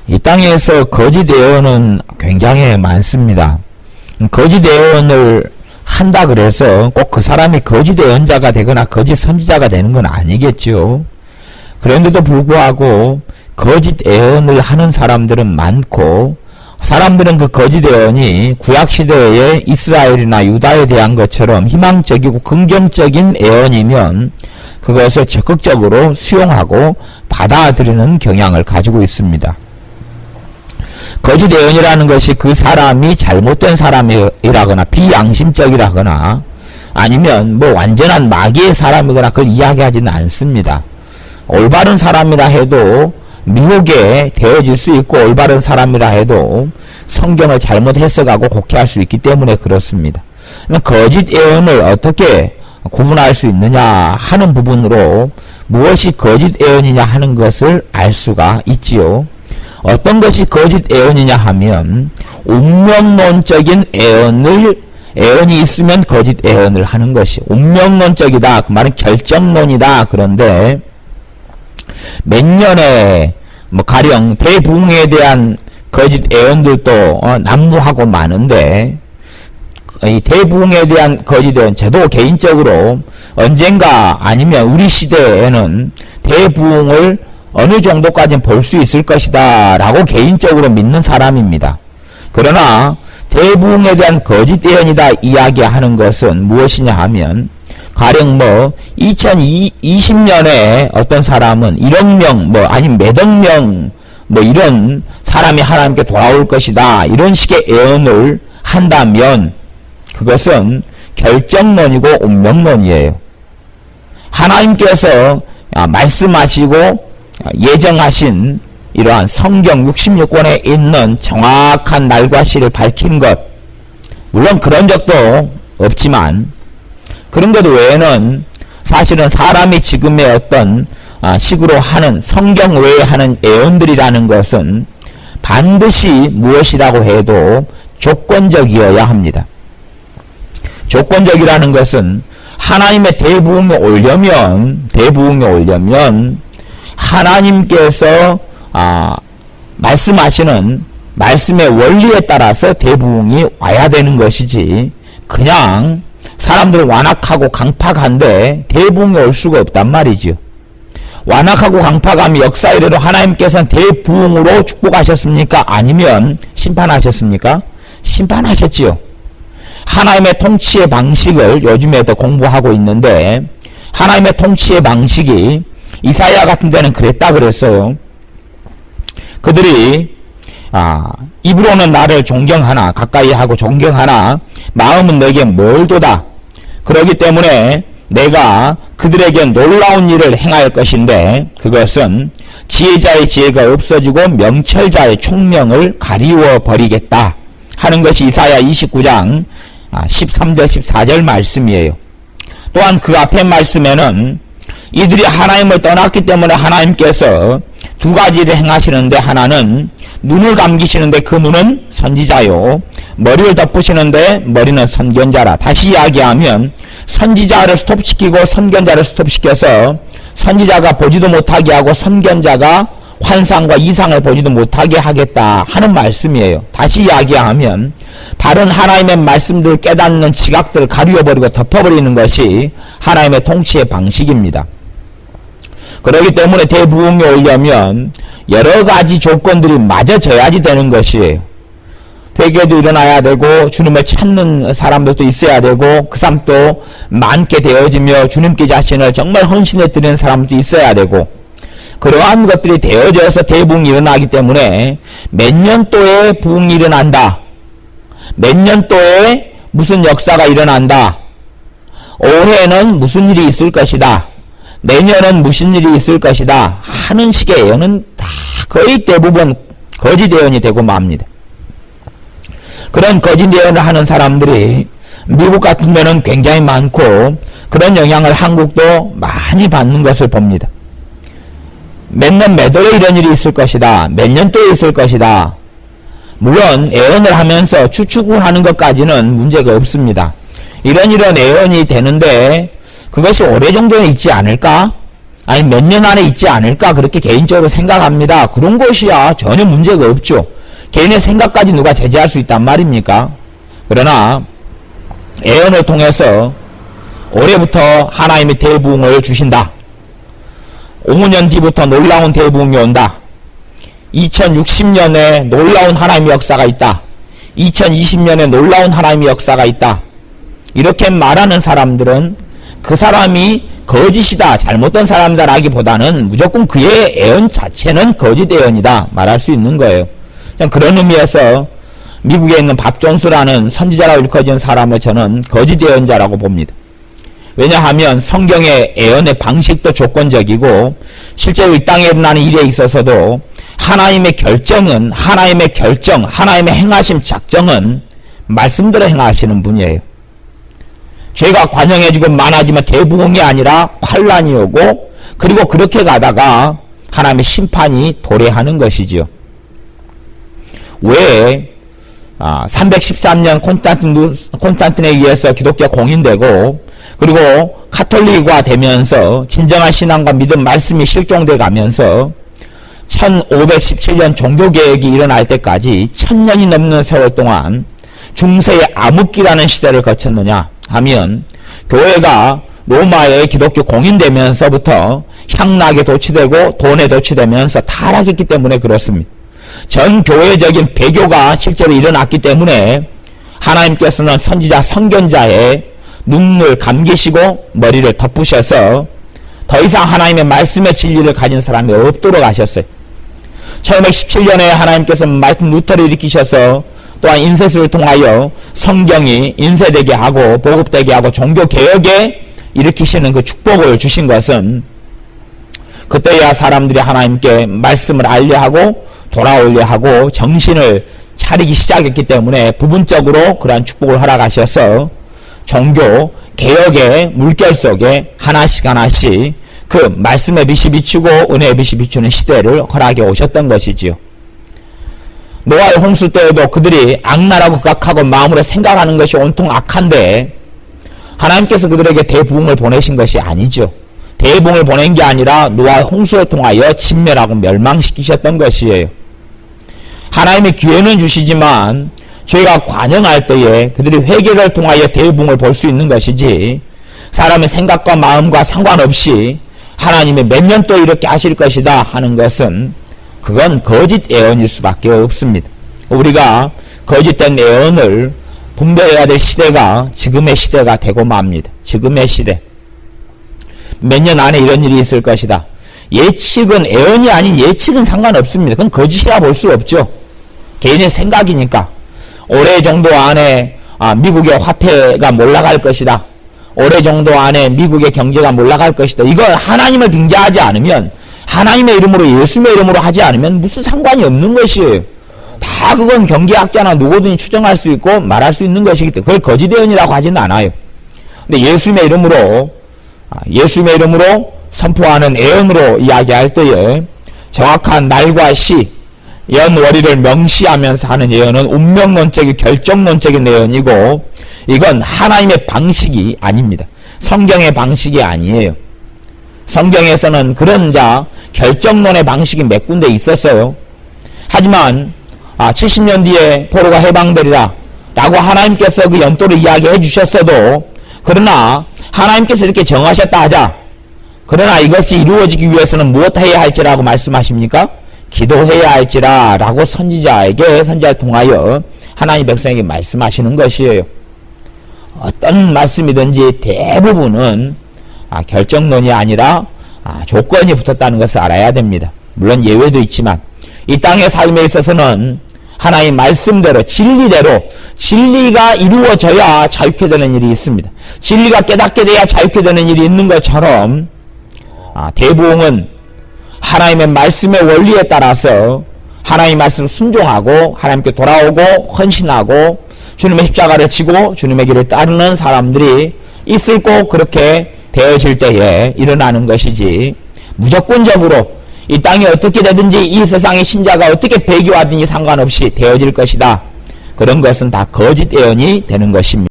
이 땅에서 거짓 예언은 굉장히 많습니다. 거짓 예언을 한다 그래서 꼭 그 사람이 거짓 예언자가 되거나 거짓 선지자가 되는 건 아니겠죠. 그런데도 불구하고 거짓 예언을 하는 사람들은 많고, 사람들은 그 거짓 예언이 구약시대의 이스라엘이나 유다에 대한 것처럼 희망적이고 긍정적인 예언이면 그것을 적극적으로 수용하고 받아들이는 경향을 가지고 있습니다. 거짓 예언이라는 것이 그 사람이 잘못된 사람이라거나 비양심적이라거나 아니면 뭐 완전한 마귀의 사람이거나 그걸 이야기하지는 않습니다. 올바른 사람이라 해도 미혹에 되어질 수 있고, 올바른 사람이라 해도 성경을 잘못 해석하고 곡해할 수 있기 때문에 그렇습니다. 거짓 예언을 어떻게 구분할 수 있느냐 하는 부분으로 무엇이 거짓 예언이냐 하는 것을 알 수가 있지요. 어떤 것이 거짓 예언이냐 하면 운명론적인 예언이 있으면 거짓 예언을 하는 것이 운명론적이다. 그 말은 결정론이다. 그런데 몇 년에 가령 대부흥에 대한 거짓 예언들도 난무하고 많은데, 이 대부흥에 대한 거짓 예언, 저도 개인적으로 언젠가 아니면 우리 시대에는 대부흥을 어느 정도까지는 볼 수 있을 것이다 라고 개인적으로 믿는 사람입니다. 그러나 대부흥에 대한 거짓 예언이다 이야기하는 것은 무엇이냐 하면, 가령 2020년에 어떤 사람은 1억 명, 아니면 몇억 명, 이런 사람이 하나님께 돌아올 것이다, 이런 식의 예언을 한다면 그것은 결정론이고 운명론이에요. 하나님께서 말씀하시고 예정하신 이러한 성경 66권에 있는 정확한 날과 시를 밝힌 것, 물론 그런 적도 없지만 그런 것 외에는 사실은 사람이 지금의 어떤 식으로 하는 성경 외에 하는 예언들이라는 것은 반드시 무엇이라고 해도 조건적이어야 합니다. 조건적이라는 것은 하나님의 대부흥에 오려면 하나님께서 말씀하시는 말씀의 원리에 따라서 대부흥이 와야 되는 것이지, 그냥 사람들은 완악하고 강팍한데 대부흥이 올 수가 없단 말이죠. 완악하고 강팍함이 역사 이래로 하나님께서는 대부흥으로 축복하셨습니까? 아니면 심판하셨습니까? 심판하셨지요. 하나님의 통치의 방식을 요즘에도 공부하고 있는데, 하나님의 통치의 방식이 이사야 같은 데는 그랬다 그랬어요. 그들이 입으로는 나를 존경하나, 가까이 하고 존경하나 마음은 내게 멀도다. 그렇기 때문에 내가 그들에게 놀라운 일을 행할 것인데, 그것은 지혜자의 지혜가 없어지고 명철자의 총명을 가리워 버리겠다 하는 것이 이사야 29장 13절 14절 말씀이에요. 또한 그 앞에 말씀에는 이들이 하나님을 떠났기 때문에 하나님께서 두 가지를 행하시는데, 하나는 눈을 감기시는데 그 눈은 선지자요, 머리를 덮으시는데 머리는 선견자라. 다시 이야기하면 선지자를 스톱시키고 선견자를 스톱시켜서 선지자가 보지도 못하게 하고 선견자가 환상과 이상을 보지도 못하게 하겠다 하는 말씀이에요. 다시 이야기하면 바른 하나님의 말씀들을 깨닫는 지각들을 가리워버리고 덮어버리는 것이 하나님의 통치의 방식입니다. 그렇기 때문에 대부흥에 오려면 여러 가지 조건들이 맞아져야지 되는 것이에요. 회개도 일어나야 되고, 주님을 찾는 사람들도 있어야 되고, 그 사람도 많게 되어지며 주님께 자신을 정말 헌신해 드리는 사람도 있어야 되고, 그러한 것들이 되어져서 대부흥이 일어나기 때문에 몇 년도에 부흥이 일어난다, 몇 년도에 무슨 역사가 일어난다, 올해는 무슨 일이 있을 것이다, 내년은 무슨 일이 있을 것이다 하는 식의 예언은 다 거의 대부분 거짓 예언이 되고 맙니다. 그런 거짓 예언을 하는 사람들이 미국 같은 데는 굉장히 많고, 그런 영향을 한국도 많이 받는 것을 봅니다. 몇 년 몇 월에 이런 일이 있을 것이다, 몇 년도에 있을 것이다. 물론 예언을 하면서 추측하는 것까지는 문제가 없습니다. 이런 예언이 되는데 그것이 올해 정도는 있지 않을까? 아니 몇 년 안에 있지 않을까 그렇게 개인적으로 생각합니다. 그런 것이야 전혀 문제가 없죠. 개인의 생각까지 누가 제재할 수 있단 말입니까? 그러나 예언을 통해서 올해부터 하나님의 대부흥을 주신다. 5년 뒤부터 놀라운 대부흥이 온다. 2060년에 놀라운 하나님의 역사가 있다. 2020년에 놀라운 하나님의 역사가 있다. 이렇게 말하는 사람들은 그 사람이 거짓이다, 잘못된 사람이다 라기보다는 무조건 그의 예언 자체는 거짓 예언이다 말할 수 있는 거예요. 그냥 그런 의미에서 미국에 있는 밥 존스라는 선지자라고 일컬어진 사람을 저는 거짓 예언자라고 봅니다. 왜냐하면 성경의 예언의 방식도 조건적이고 실제로 이 땅에 일어나는 일에 있어서도 하나님의 결정은 하나님의 행하심 작정은 말씀대로 행하시는 분이에요. 죄가 관영해지고 많아지면 대부흥이 아니라 환란이 오고 그리고 그렇게 가다가 하나님의 심판이 도래하는 것이지요. 왜 313년 콘스탄틴에 의해서 기독교가 공인되고 그리고 카톨릭화 되면서 진정한 신앙과 믿음 말씀이 실종돼 가면서 1517년 종교개혁이 일어날 때까지 1000년이 넘는 세월 동안 중세의 암흑기라는 시대를 거쳤느냐 하면 교회가 로마의 기독교 공인되면서부터 향락에 도취되고 돈에 도취되면서 타락했기 때문에 그렇습니다. 전 교회적인 배교가 실제로 일어났기 때문에 하나님께서는 선지자 선견자의 눈을 감기시고 머리를 덮으셔서 더 이상 하나님의 말씀의 진리를 가진 사람이 없도록 하셨어요. 1517년에 하나님께서 마르틴 루터를 일으키셔서 또한 인쇄술을 통하여 성경이 인쇄되게 하고 보급되게 하고 종교개혁에 일으키시는 그 축복을 주신 것은 그때야 사람들이 하나님께 말씀을 알려하고 돌아오려 하고 정신을 차리기 시작했기 때문에 부분적으로 그러한 축복을 허락하셔서 종교 개혁의 물결 속에 하나씩 그 말씀의 빛이 비추고 은혜의 빛이 비추는 시대를 허락해 오셨던 것이지요. 노아의 홍수 때에도 그들이 악나라고 극악하고 마음으로 생각하는 것이 온통 악한데 하나님께서 그들에게 대부흥을 보내신 것이 아니죠. 대부흥을 보낸 게 아니라 노아의 홍수를 통하여 진멸하고 멸망시키셨던 것이에요. 하나님의 기회는 주시지만 죄가 관영할 때에 그들이 회개를 통하여 대부흥을 볼 수 있는 것이지 사람의 생각과 마음과 상관없이 하나님이 몇 년 또 이렇게 하실 것이다 하는 것은 그건 거짓 예언일 수밖에 없습니다. 우리가 거짓된 예언을 분별해야 될 시대가 지금의 시대가 되고 맙니다. 지금의 시대. 몇 년 안에 이런 일이 있을 것이다. 예측은 예언이 아닌 예측은 상관없습니다. 그건 거짓이라 볼 수 없죠. 개인의 생각이니까. 올해 정도 안에 미국의 화폐가 몰락할 것이다. 올해 정도 안에 미국의 경제가 몰락할 것이다. 이걸 하나님을 빙자하지 않으면 하나님의 이름으로 예수님의 이름으로 하지 않으면 무슨 상관이 없는 것이에요. 다 그건 경제학자나 누구든지 추정할 수 있고 말할 수 있는 것이기 때문에 그걸 거짓 예언이라고 하지는 않아요. 근데 예수님의 이름으로 선포하는 예언으로 이야기할 때에 정확한 날과 시, 연월일을 명시하면서 하는 예언은 운명론적인 결정론적인 예언이고 이건 하나님의 방식이 아닙니다. 성경의 방식이 아니에요. 성경에서는 그런 결정론의 방식이 몇 군데 있었어요. 하지만 70년 뒤에 포로가 해방되리라 라고 하나님께서 그 연도를 이야기해 주셨어도 그러나 하나님께서 이렇게 정하셨다 하자. 그러나 이것이 이루어지기 위해서는 무엇 해야 할지라고 말씀하십니까? 기도해야 할지라 라고 선지자를 통하여 하나님 백성에게 말씀하시는 것이에요. 어떤 말씀이든지 대부분은 결정론이 아니라 조건이 붙었다는 것을 알아야 됩니다. 물론 예외도 있지만 이 땅의 삶에 있어서는 하나님 말씀대로 진리대로 진리가 이루어져야 자유케 되는 일이 있습니다. 진리가 깨닫게 돼야 자유케 되는 일이 있는 것처럼 대부흥은 하나님의 말씀의 원리에 따라서 하나님의 말씀을 순종하고 하나님께 돌아오고 헌신하고 주님의 십자가를 지고 주님의 길을 따르는 사람들이 있을 꼭 그렇게 되어질 때에 일어나는 것이지 무조건적으로 이 땅이 어떻게 되든지 이 세상의 신자가 어떻게 배교하든지 상관없이 되어질 것이다. 그런 것은 다 거짓 예언이 되는 것입니다.